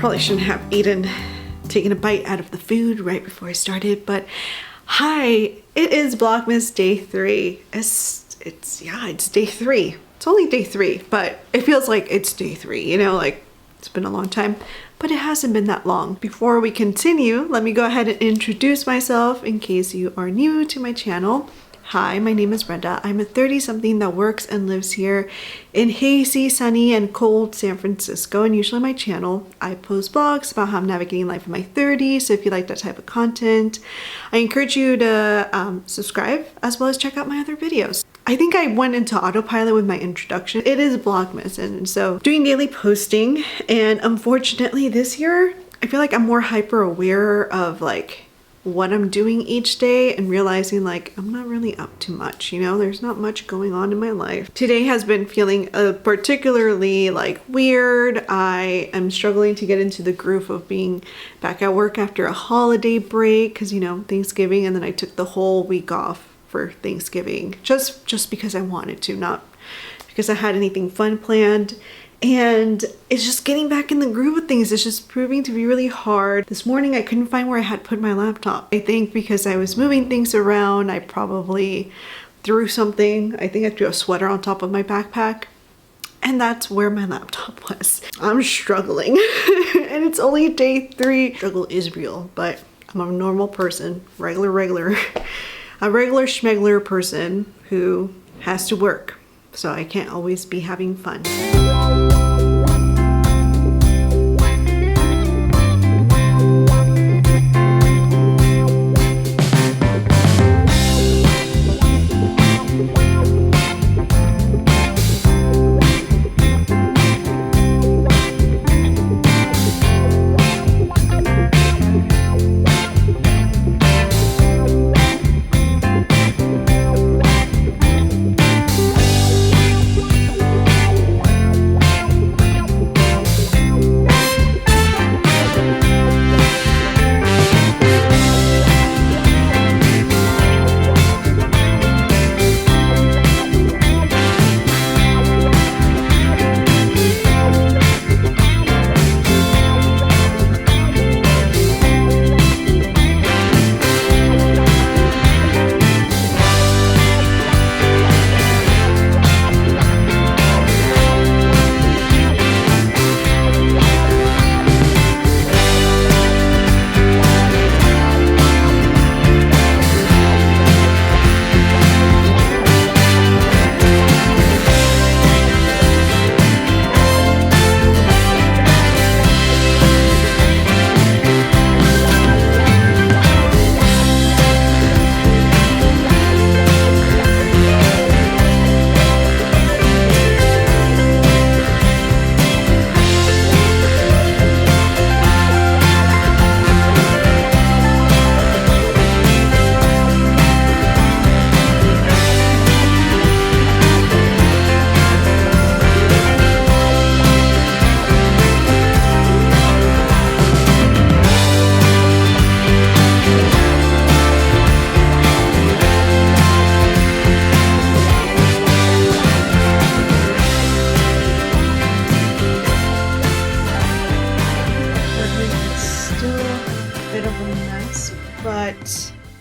Probably shouldn't have taken a bite out of the food right before I started, but hi, it is Vlogmas day 3. It's day 3. It's only day 3, but it feels like it's day 3, you know, like it's been a long time, but it hasn't been that long. Before we continue, let me go ahead and introduce myself in case you are new to my channel. Hi, my name is Brenda. I'm a 30-something that works and lives here in hazy, sunny, and cold San Francisco. And usually on my channel, I post vlogs about how I'm navigating life in my 30s. So if you like that type of content, I encourage you to subscribe as well as check out my other videos. I think I went into autopilot with my introduction. It is Vlogmas, and so doing daily posting. And unfortunately this year, I feel like I'm more hyper aware of like what I'm doing each day and realizing like I'm not really up to much, you know, there's not much going on in my life. Today has been feeling particularly like weird. I am struggling to get into the groove of being back at work after a holiday break because, you know, Thanksgiving, and then I took the whole week off for Thanksgiving just because I wanted to, not because I had anything fun planned. And it's just getting back in the groove of things. It's just proving to be really hard. This morning I couldn't find where I had put my laptop. I think because I was moving things around, I probably threw something. I think I threw a sweater on top of my backpack. And that's where my laptop was. I'm struggling. And it's only day 3. Struggle is real, but I'm a normal person, a regular schmegler person who has to work. So I can't always be having fun.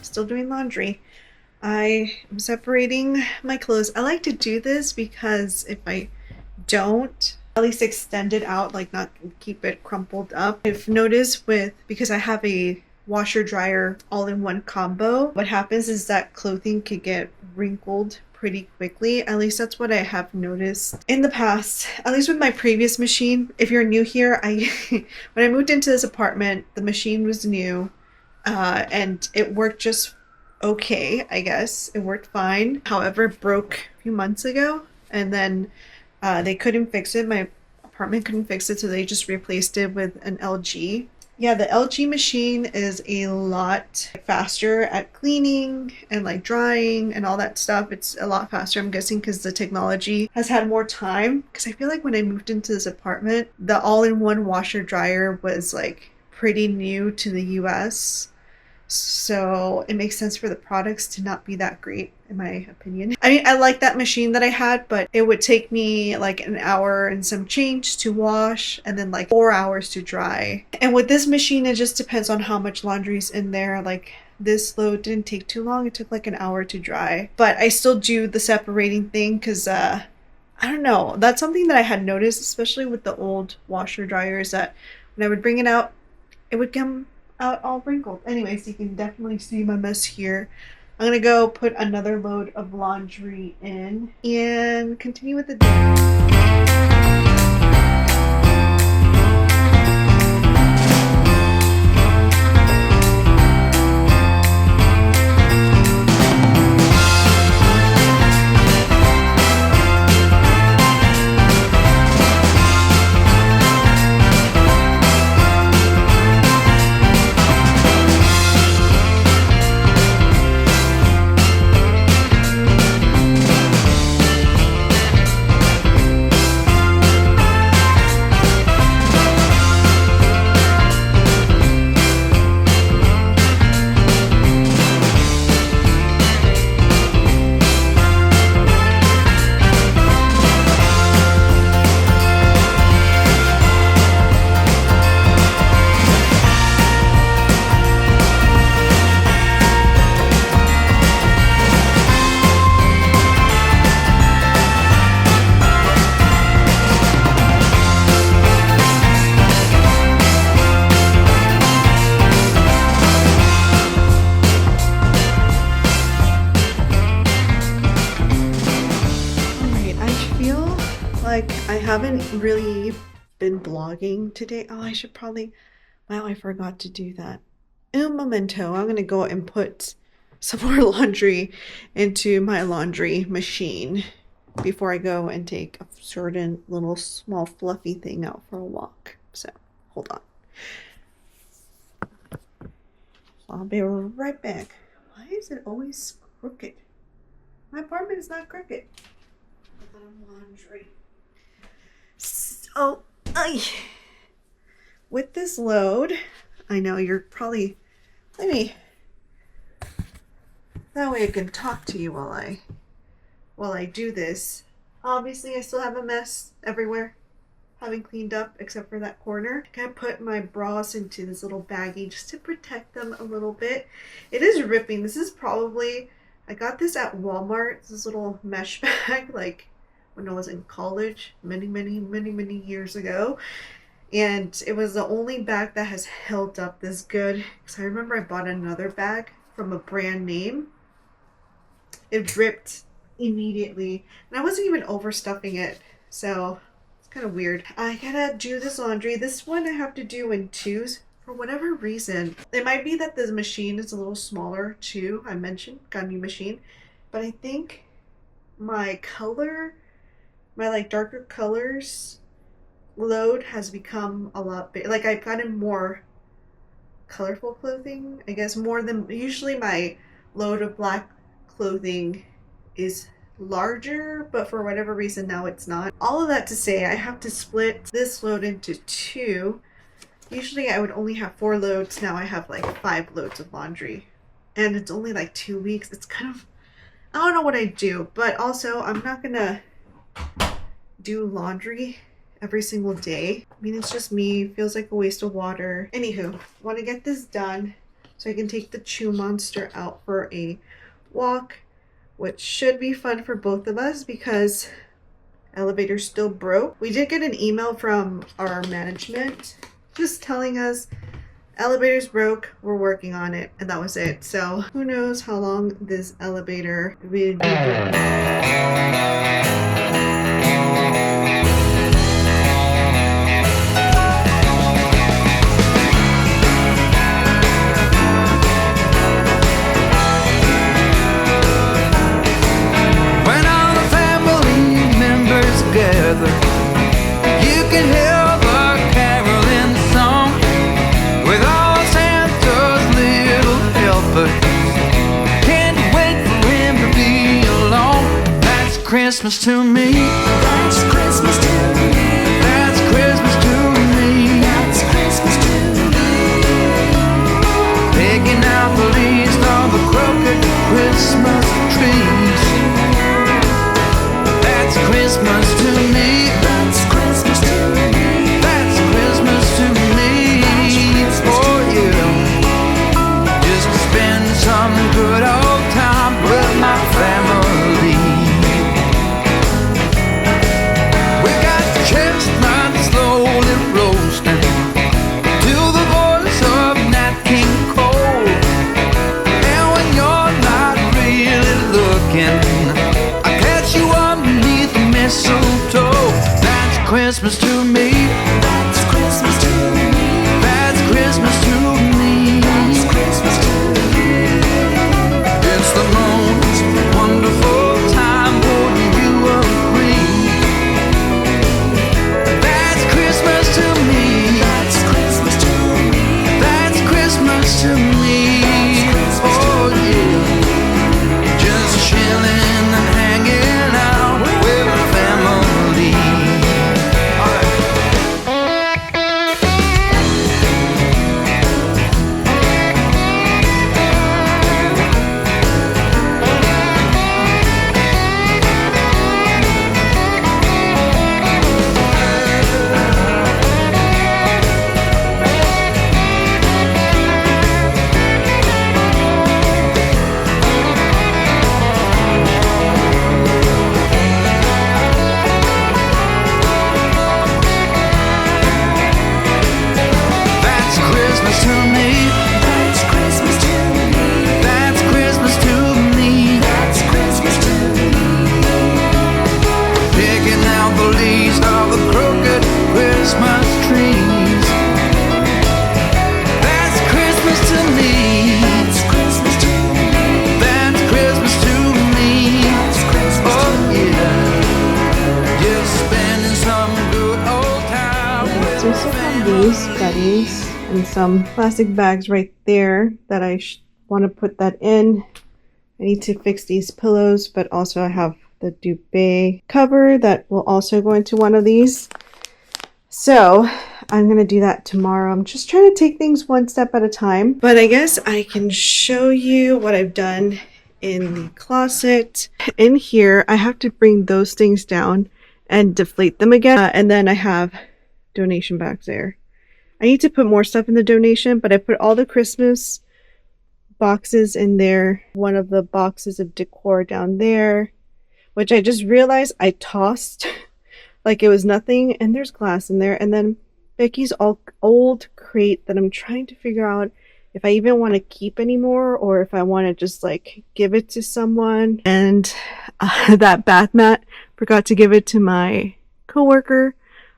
Still doing laundry. I am separating my clothes. I like to do this because if I don't, at least extend it out, like not keep it crumpled up. I've noticed because I have a washer dryer all in one combo, what happens is that clothing could get wrinkled pretty quickly. At least that's what I have noticed in the past, at least with my previous machine. If you're new here, when I moved into this apartment, the machine was new. And it worked just okay, I guess. It worked fine. However, it broke a few months ago, and then they couldn't fix it. My apartment couldn't fix it, so they just replaced it with an LG. Yeah, the LG machine is a lot faster at cleaning and like drying and all that stuff. It's a lot faster, I'm guessing, because the technology has had more time. Because I feel like when I moved into this apartment, the all-in-one washer dryer was like pretty new to the US. So it makes sense for the products to not be that great, in my opinion. I mean, I like that machine that I had, but it would take me like an hour and some change to wash and then like 4 hours to dry. And with this machine, it just depends on how much laundry's in there. Like this load didn't take too long. It took like an hour to dry. But I still do the separating thing because I don't know. That's something that I had noticed, especially with the old washer dryers, that when I would bring it out, it would come out all wrinkled. Anyways, you can definitely see my mess here. I'm gonna go put another load of laundry in and continue with the day. I haven't really been blogging today. Oh, I should probably... Wow, I forgot to do that. Un momento. I'm going to go and put some more laundry into my laundry machine before I go and take a certain little small fluffy thing out for a walk. So, hold on. I'll be right back. Why is it always crooked? My apartment is not crooked. Laundry. So, with this load, I know you're probably, that way I can talk to you while I do this. Obviously, I still have a mess everywhere. Haven't cleaned up except for that corner. I gotta put my bras into this little baggie just to protect them a little bit. It is ripping. This is probably, I got this at Walmart. This little mesh bag, like when I was in college many years ago. And it was the only bag that has held up this good. Because I remember I bought another bag from a brand name. It ripped immediately. And I wasn't even overstuffing it. So it's kind of weird. I gotta do this laundry. This one I have to do in twos for whatever reason. It might be that this machine is a little smaller too. I mentioned, got a new machine. But I think my color, my like darker colors load has become a lot big. Like I've gotten more colorful clothing, I guess, more than usually. My load of black clothing is larger, but for whatever reason now it's not. All of that to say, I have to split this load into two. Usually I would only have 4 loads. Now I have like 5 loads of laundry, and it's only like 2 weeks. It's kind of, I don't know what I do, but also I'm not gonna do laundry every single day. I mean, it's just me. Feels like a waste of water. Anywho, want to get this done so I can take the Chew Monster out for a walk, which should be fun for both of us because elevator's still broke. We did get an email from our management just telling us elevator's broke, we're working on it, and that was it. So who knows how long this elevator will be broke. When all the family members gather, you can Christmas to me. That's Christmas to me. That's Christmas to me. That's Christmas to me. Picking out the leaves of the crooked Christmas trees. That's Christmas to me. That's Christmas to me. That's Christmas to me. Oh yeah. Just to spend some good old time with my family. We got chestnuts slowly roasting to the voice of Nat King Cole. And when you're not really looking, I catch you underneath the mistletoe. That's Christmas to me. That's Christmas to me. That's Christmas to me. That's Christmas to me. It's the most wonderful time, wouldn't you agree? That's Christmas to me. That's Christmas to me. That's Christmas to me. Oh yeah. Just chilling and hanging out with the family. All right. That's Christmas to me. That's Christmas to me. That's Christmas to me. That's Christmas to me. Picking out the leaves of the crooked Christmas trees. That's Christmas to me. That's Christmas to me. That's Christmas to me. That's Christmas oh yeah. Just spending some good old time with So I still have these buddies and some plastic bags right there that I want to put that in. I need to fix these pillows, but also I have the duvet cover that will also go into one of these. So I'm going to do that tomorrow. I'm just trying to take things one step at a time. But I guess I can show you what I've done in the closet. In here, I have to bring those things down and deflate them again. And then I have donation bags there. I need to put more stuff in the donation, but I put all the Christmas boxes in there. One of the boxes of decor down there, which I just realized I tossed like it was nothing, and there's glass in there. And then Becky's old crate that I'm trying to figure out if I even want to keep anymore or if I want to just like give it to someone. And that bath mat, forgot to give it to my coworker.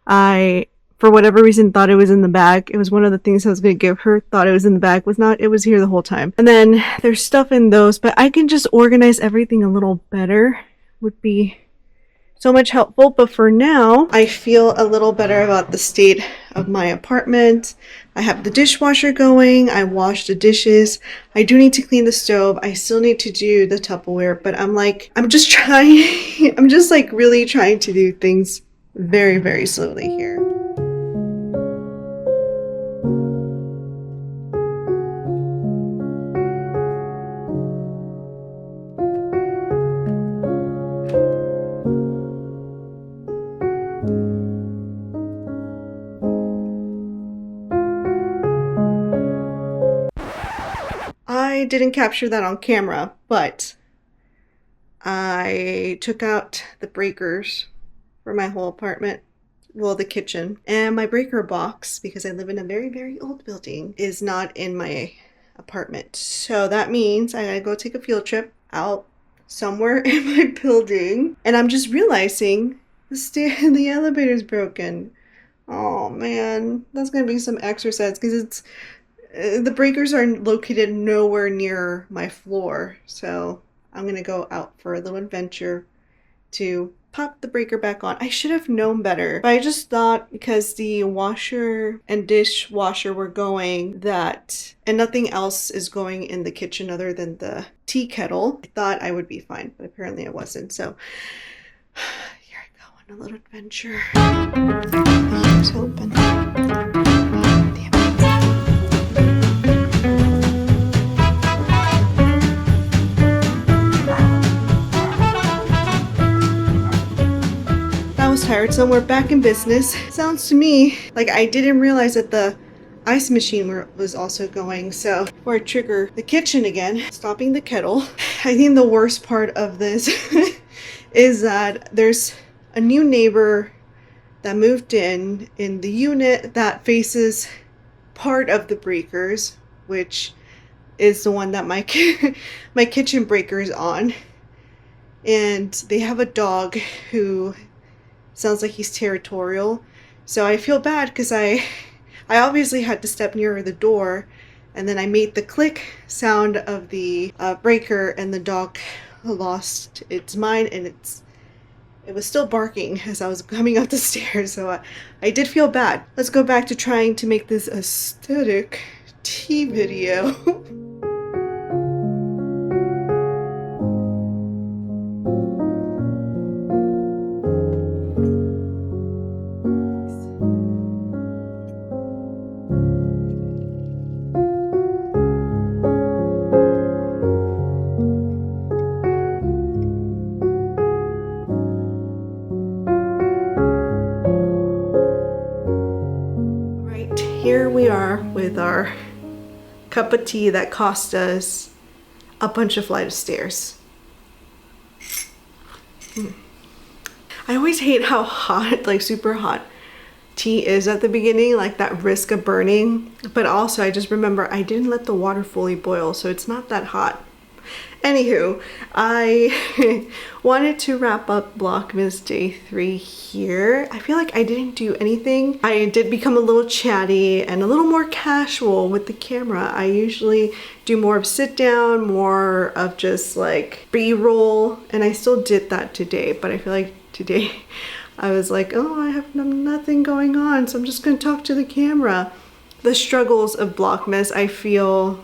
I, for whatever reason, thought it was in the bag. It was one of the things I was going to give her. Thought it was in the bag. Was not. It was here the whole time. And then there's stuff in those, but I can just organize everything a little better. Would be so much helpful. But for now, I feel a little better about the state of my apartment. I have the dishwasher going. I washed the dishes. I do need to clean the stove. I still need to do the Tupperware, but I'm just trying. I'm just like really trying to do things very, very slowly here. I didn't capture that on camera, but I took out the breakers for my whole apartment, well, the kitchen, and my breaker box, because I live in a very, very old building, is not in my apartment. So that means I gotta go take a field trip out somewhere in my building, and I'm just realizing the elevator's broken. Oh man, that's gonna be some exercise, because the breakers are located nowhere near my floor. So I'm gonna go out for a little adventure to pop the breaker back on. I should have known better, but I just thought because the washer and dishwasher were going that, and nothing else is going in the kitchen other than the tea kettle, I thought I would be fine, but apparently I wasn't. So Here I go on a little adventure. The heat's open. Damn it. I was tired, so we're back in business. Sounds to me like I didn't realize that the ice machine was also going. So before I trigger the kitchen again, stopping the kettle. I think the worst part of this is that there's a new neighbor that moved in the unit that faces part of the breakers, which is the one that my my kitchen breaker is on. And they have a dog who sounds like he's territorial. So I feel bad because I obviously had to step nearer the door, and then I made the click sound of the breaker, and the dog lost its mind, and it was still barking as I was coming up the stairs. So I did feel bad. Let's go back to trying to make this aesthetic tea video. Here we are with our cup of tea that cost us a bunch of flight of stairs. I always hate how hot, like super hot, tea is at the beginning, like that risk of burning. But also I just remember I didn't let the water fully boil, so it's not that hot. Anywho, I wanted to wrap up Vlogmas Day 3 here. I feel like I didn't do anything. I did become a little chatty and a little more casual with the camera. I usually do more of sit down, more of just like B-roll, and I still did that today, but I feel like today I was like, oh, I have nothing going on, so I'm just gonna talk to the camera. The struggles of Vlogmas, I feel,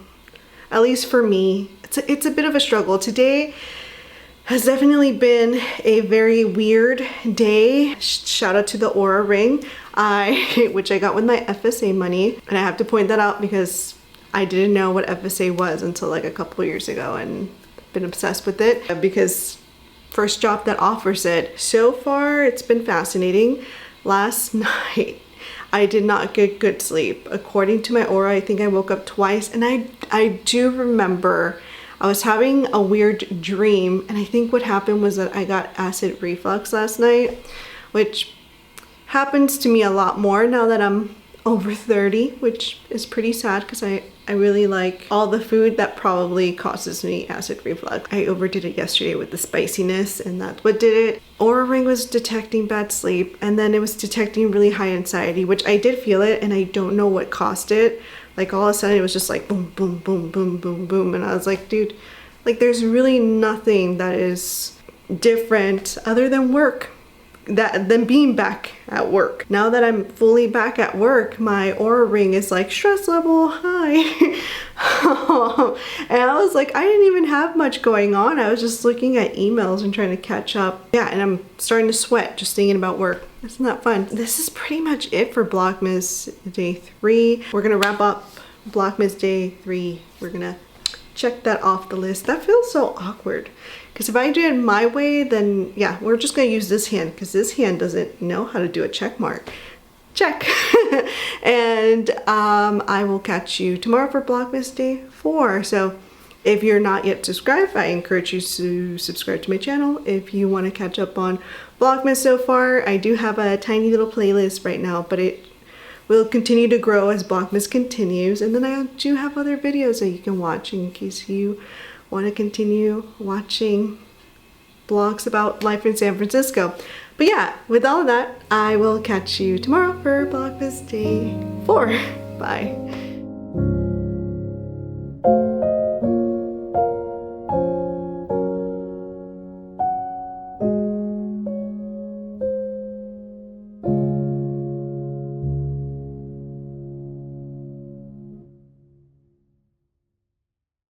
at least for me, it's a bit of a struggle. Today has definitely been a very weird day. Shout out to the Oura ring, which I got with my FSA money. And I have to point that out because I didn't know what FSA was until like a couple years ago, and been obsessed with it because first job that offers it. So far, it's been fascinating. Last night, I did not get good sleep. According to my Oura, I think I woke up twice, and I do remember I was having a weird dream, and I think what happened was that I got acid reflux last night, which happens to me a lot more now that I'm over 30, which is pretty sad because I really like all the food that probably causes me acid reflux. I overdid it yesterday with the spiciness, and that's what did it. Oura ring was detecting bad sleep, and then it was detecting really high anxiety, which I did feel it, and I don't know what caused it. Like all of a sudden it was just like boom, boom, boom, boom, boom, boom. And I was like, dude, like there's really nothing that is different other than work, than being back at work. Now that I'm fully back at work, my Oura ring is like stress level high. And I was like, I didn't even have much going on. I was just looking at emails and trying to catch up. Yeah, and I'm starting to sweat just thinking about work. It's not fun. This is pretty much it for Vlogmas Day 3. We're gonna wrap up Vlogmas Day 3. We're gonna check that off the list. That feels so awkward. Because if I do it my way, then yeah, we're just gonna use this hand because this hand doesn't know how to do a check mark. Check. And I will catch you tomorrow for Vlogmas Day 4. So if you're not yet subscribed, I encourage you to subscribe to my channel. If you want to catch up on Vlogmas so far, I do have a tiny little playlist right now, but it will continue to grow as Vlogmas continues. And then I do have other videos that you can watch in case you want to continue watching vlogs about life in San Francisco. But yeah, with all of that, I will catch you tomorrow for Vlogmas Day 4. Bye.